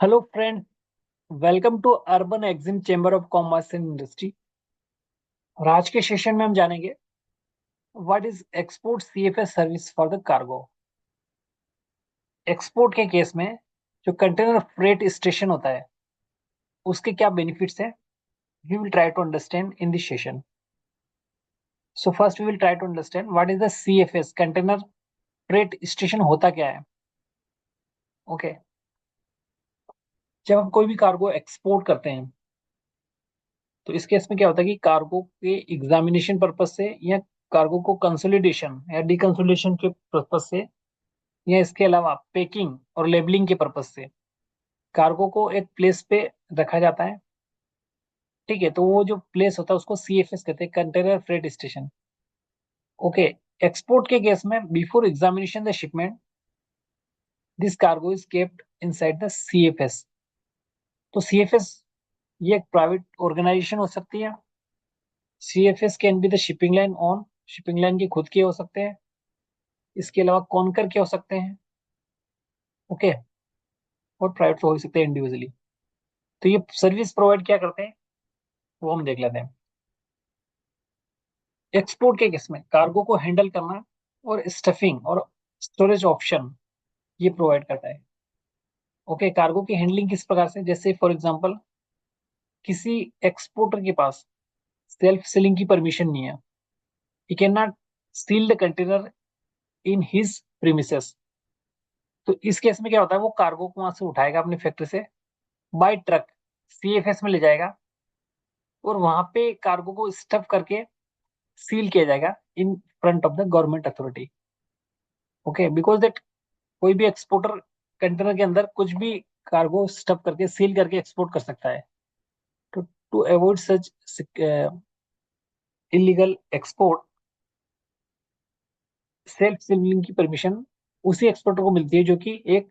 Hello friend, welcome to Urban Exim Chamber of Commerce and Industry. और आज के session में हम जानेंगे what is export CFS service for the cargo. Export के केस में जो कंटेनर फ्रेट स्टेशन होता है उसके क्या बेनिफिट्स है, we will try to understand in this session. So first we will try to understand what is the CFS container freight station होता क्या है। ओके जब हम कोई भी कार्गो एक्सपोर्ट करते हैं तो इस केस में क्या होता है कि कार्गो के एग्जामिनेशन पर्पज से या कार्गो को कंसोलिडेशन या डिकंसोलिडेशन के पर्पज से या इसके अलावा पैकिंग और लेबलिंग के पर्पज से कार्गो को एक प्लेस पे रखा जाता है। ठीक है, तो वो जो प्लेस होता है उसको सीएफएस कहते हैं, container freight station. Okay, export के केस में before examination the shipment this cargo is kept inside the CFS. तो सीएफएस ये एक प्राइवेट ऑर्गेनाइजेशन हो सकती है। CFS can be the shipping line on, shipping line के खुद के हो सकते हैं। इसके अलावा कॉन्कर के हो सकते हैं। ओके, और प्राइवेट हो सकते हैं इंडिविजुअली। तो ये सर्विस प्रोवाइड क्या करते हैं वो हम देख लेते हैं। एक्सपोर्ट के केस में कार्गो को हैंडल करना और स्टफिंग और स्टोरेज ऑप्शन ये प्रोवाइड करता है। ओके, कार्गो की हैंडलिंग किस प्रकार से, जैसे फॉर एग्जांपल किसी एक्सपोर्टर के पास सेल्फ सीलिंग की परमिशन नहीं है, he can not seal the container in his premises. तो इस केस में क्या होता है, वो कार्गो को वहां से उठाएगा अपनी फैक्ट्री से बाय ट्रक, सीएफएस में ले जाएगा और वहां पे कार्गो को स्टफ करके सील किया जाएगा in front of the government authority. Okay, because that कोई भी एक्सपोर्टर कंटेनर के अंदर कुछ भी कार्गो स्टफ करके सील करके एक्सपोर्ट कर सकता है। तो to avoid such illegal export, self sealing की परमिशन उसी एक्सपोर्टर को मिलती है जो कि एक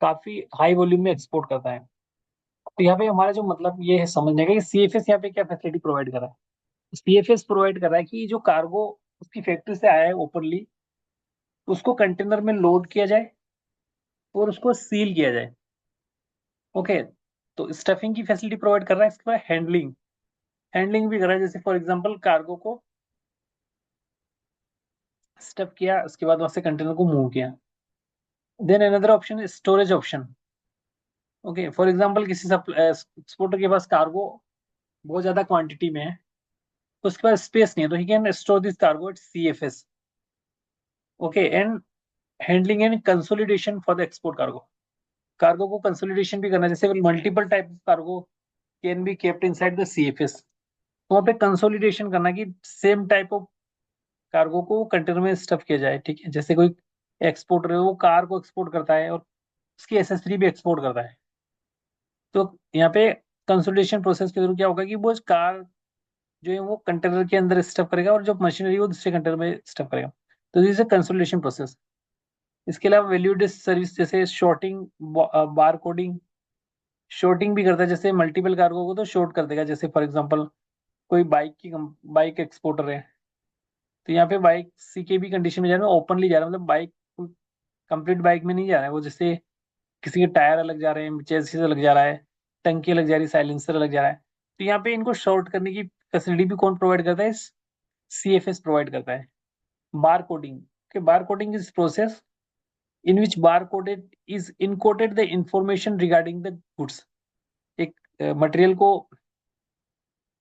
काफी हाई वॉल्यूम में एक्सपोर्ट करता है। तो यहाँ पे हमारा जो मतलब ये है समझने का कि सीएफएस यहाँ पे क्या फैसिलिटी प्रोवाइड कर रहा है। सीएफएस प्रोवाइड कर रहा है कि जो कार्गो उसकी फैक्ट्री से आया है ओपनली उसको कंटेनर में लोड किया जाए और उसको सील किया जाए। ओके, तो स्टफिंग की फैसिलिटी प्रोवाइड कर रहा है। इसके बाद हैंडलिंग, हैंडलिंग भी कर रहा है, जैसे फॉर एग्जांपल कार्गो को स्टफ किया उसके बाद वहां से कंटेनर को मूव किया। देन अनदर ऑप्शन है storage option. Okay, for example किसी एक्सपोर्टर के पास कार्गो बहुत ज्यादा क्वांटिटी में है, उसके पास स्पेस नहीं है, तो he can store this cargo at CFS. Okay, and handling and consolidation for the export cargo, cargo को कंसोलिडेशन भी करना है, जैसे multiple type cargo can be kept inside the CFS. तो वहाँ पे कंसोलिडेशन करना कि सेम टाइप ऑफ कार्गो को कंटेनर में स्टफ किया जाए। ठीक है, जैसे कोई एक्सपोर्टर है वो कार को एक्सपोर्ट करता है और उसकी एसेसरी भी एक्सपोर्ट करता है। तो यहाँ पे कंसोलिडेशन प्रोसेस के थ्रू क्या होगा कि वो कार जो है वो कंटेनर के अंदर स्टफ करेगा और जो मशीनरी वो दूसरे कंटेनर में स्टफ करेगा। तो दिस इज कंसोलिडेशन प्रोसेस। इसके अलावा वैल्यू एडेड सर्विस जैसे शॉर्टिंग, बार कोडिंग, शॉर्टिंग भी करता है, जैसे मल्टीपल कार्गो को तो शॉर्ट कर देगा। जैसे फॉर एग्जांपल कोई बाइक एक्सपोर्टर है, तो यहाँ पे बाइक सी के भी कंडीशन में जा रहा है, ओपनली जा रहा है, मतलब बाइक कंप्लीट बाइक में नहीं जा रहा है वो, जैसे किसी के टायर अलग जा रहे हैं, चेसिस अलग जा रहा है, टंकी अलग जा रही है, साइलेंसर अलग जा रहा है। तो यहाँ पे इनको शॉर्ट करने की फैसिलिटी भी कौन प्रोवाइड करता है, सीएफएस प्रोवाइड करता है। बार कोडिंग के, bar coding is process in which bar coded is encoded the information regarding the goods. एक मटेरियल को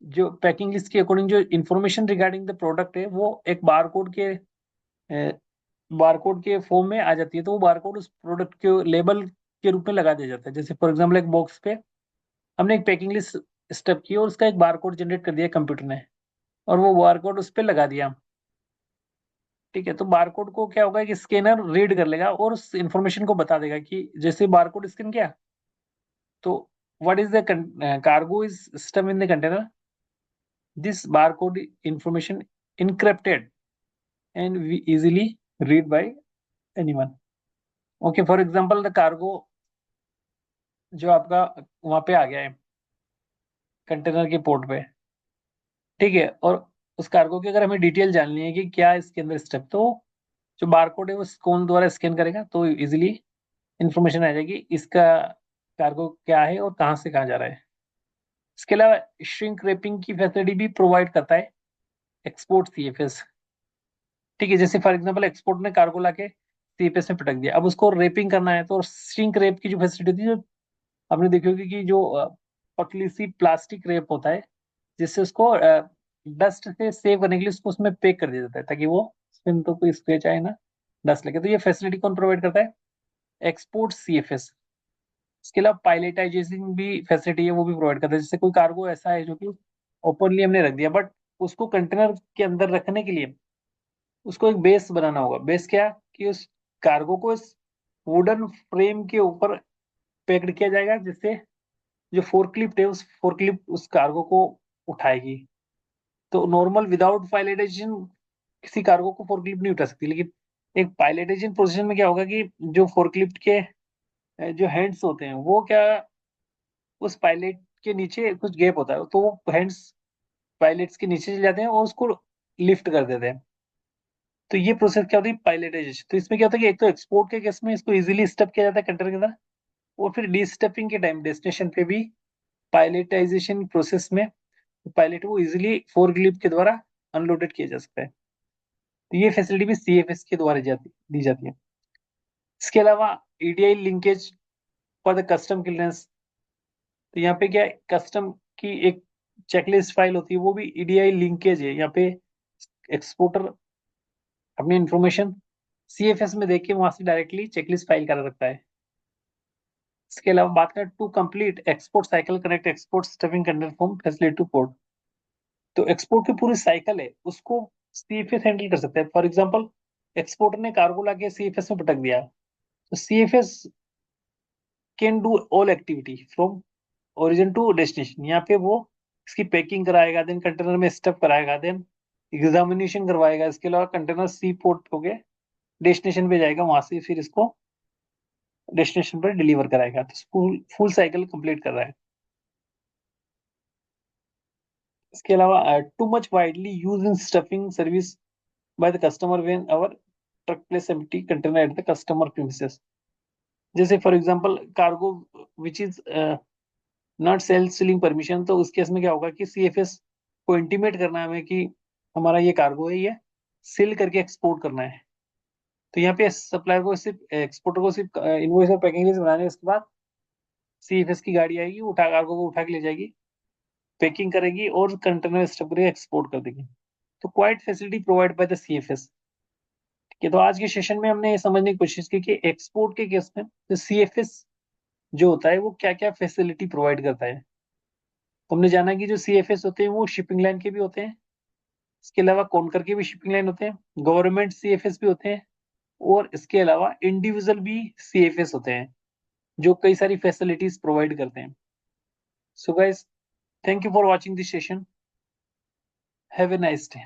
जो पैकिंग लिस्ट के अकॉर्डिंग जो इंफॉर्मेशन रिगार्डिंग द प्रोडक्ट है वो एक बारकोड के फॉर्म में आ जाती है। तो वो बारकोड उस प्रोडक्ट के लेबल के रूप में लगा दिया जाता है। जैसे फॉर एग्जांपल एक बॉक्स पे हमने एक पैकिंग लिस्ट स्टेप की और उसका एक बारकोड जनरेट कर दिया कंप्यूटर ने और वो बारकोड उस पर लगा दिया। ठीक है, तो बारकोड को क्या होगा कि स्कैनर रीड कर लेगा और उस इंफॉर्मेशन को बता देगा कि जैसे बारकोड स्कैन किया तो what is the cargo is system in the container, this barcode information encrypted and we easily read by anyone. Okay, for example the cargo जो आपका वहां पे आ गया है कंटेनर के पोर्ट पे। ठीक है, और उस कार्गो की अगर हमें डिटेल जाननी है कि क्या इसके अंदर स्टेप, तो जो बारकोड है वो कौन द्वारा स्कैन करेगा तो इजीली इंफॉर्मेशन आ जाएगी इसका कार्गो क्या है और कहाँ से कहाँ जा रहा है। इसके अलावा श्रिंक रैपिंग की फैसिलिटी भी प्रोवाइड करता है एक्सपोर्ट सीएफएस। ठीक है, जैसे फॉर एग्जांपल एक्सपोर्ट ने कार्गो लाके सीएफएस में पटक दिया, अब उसको रेपिंग करना है तो श्रिंक रैप की जो फैसिलिटी थी, जो आपने देखी होगी कि जो पतली सी प्लास्टिक रैप होता है, जिससे उसको डस्ट से सेव करने के लिए उसको उसमें पैक कर दिया जाता है, ताकि वो उसमें तो कोई स्क्रैच आए ना, डस्ट लगे। तो ये फैसिलिटी कौन प्रोवाइड करता है? Export CFS. इसके अलावा पायलटाइजेशन भी फैसिलिटी है, वो भी प्रोवाइड करता है। जैसे कोई कार्गो ऐसा है जो कि ओपनली हमने रख दिया, बट उसको कंटेनर के अंदर रखने के लिए उसको एक बेस बनाना होगा। बेस क्या? कि उस कार्गो को इस वुडन फ्रेम के ऊपर पैक्ड किया जाएगा, जिससे जो फोर्कलिफ्ट है उस फोर्कलिफ्ट उस कार्गो को उठाएगी। तो नॉर्मल विदाउट पायलटाइजेशन किसी कार्गो को फोर्कलिफ्ट नहीं उठा सकती, लेकिन एक पायलटाइजेशन पोजीशन में क्या होगा कि जो फोर्कलिफ्ट के जो हैंड्स होते हैं वो क्या, उस पायलट के नीचे कुछ गैप होता है, तो वो हैंड्स पायलट्स के नीचे चले जाते हैं और उसको लिफ्ट कर देते हैं। तो ये प्रोसेस क्या होती है? पायलटाइजेशन। तो इसमें क्या होता है कि एक तो एक्सपोर्ट के केस में इसको इजीली स्टफ किया जाता है कंटेनर के अंदर, और फिर डीस्टफिंग के टाइम डेस्टिनेशन पे भी पायलटाइजेशन प्रोसेस में पायलट वो इजीली फोर्कलिफ्ट के द्वारा अनलोडेड किया जा सकता है। तो ये फैसिलिटी भी सीएफएस के द्वारा दी जाती है। इसके अलावा EDI linkage for the custom clearance. तो यहाँ पे क्या है, कस्टम की एक चेकलिस्ट फाइल होती है, वो भी ईडीआई लिंकेज है। यहाँ पे एक्सपोर्टर अपनी इंफॉर्मेशन सीएफएस में देख के वहां से डायरेक्टली चेकलिस्ट फाइल कर सकता है। इसके अलावा बात करें to complete export cycle connect export stuffing container from facility to port. तो एक्सपोर्ट की पूरी साइकिल है उसको सीएफएस हैंडल कर सकता है। फॉर एग्जांपल एक्सपोर्टर ने कार्गो लाके सीएफएस में पटक दिया, तो CFS can do all activity from origin to destination. यहाँ पे वो इसकी पैकिंग कराएगा, देन कंटेनर में स्टफ कराएगा, देन एग्जामिनेशन करवाएगा। इसके अलावा कंटेनर सी पोर्ट हो गए डेस्टिनेशन पे जाएगा, वहां से फिर इसको डेस्टिनेशन पर डिलीवर कराएगा। तो फुल फुल साइकिल कंप्लीट कर रहा है। इसके अलावा too much widely use in stuffing service by the customer when our truck place empty container at the customer premises. जैसे for example cargo which is not self sealing permission, तो उस case में क्या होगा कि सीएफएस को intimate करना है हमें कि हमारा ये कार्गो है, ये सील करके एक्सपोर्ट करना है। तो यहाँ पे सप्लायर को सिर्फ एक्सपोर्टर को सिर्फ इनवॉइस और पैकिंग बनाने, उसके बाद सीएफएस की गाड़ी आएगी, उठा कार्गो को उठा के ले जाएगी, पैकिंग करेगी और कंटेनर स्टफ करके एक्सपोर्ट कर देगी। तो quite facility provide by the CFS. ठीक है, तो आज के सेशन में हमने ये समझने की कोशिश की कि एक्सपोर्ट के केस में जो सीएफएस जो होता है वो क्या क्या फैसिलिटी प्रोवाइड करता है। तो हमने जाना कि जो सीएफएस होते हैं वो शिपिंग लाइन के भी होते हैं, इसके अलावा कॉन्कर के भी शिपिंग लाइन होते हैं, गवर्नमेंट सीएफएस भी होते हैं, और इसके अलावा इंडिविजुअल भी सीएफएस होते हैं जो कई सारी फैसिलिटीज प्रोवाइड करते हैं। So guys, thank you for watching this session. Have a nice day.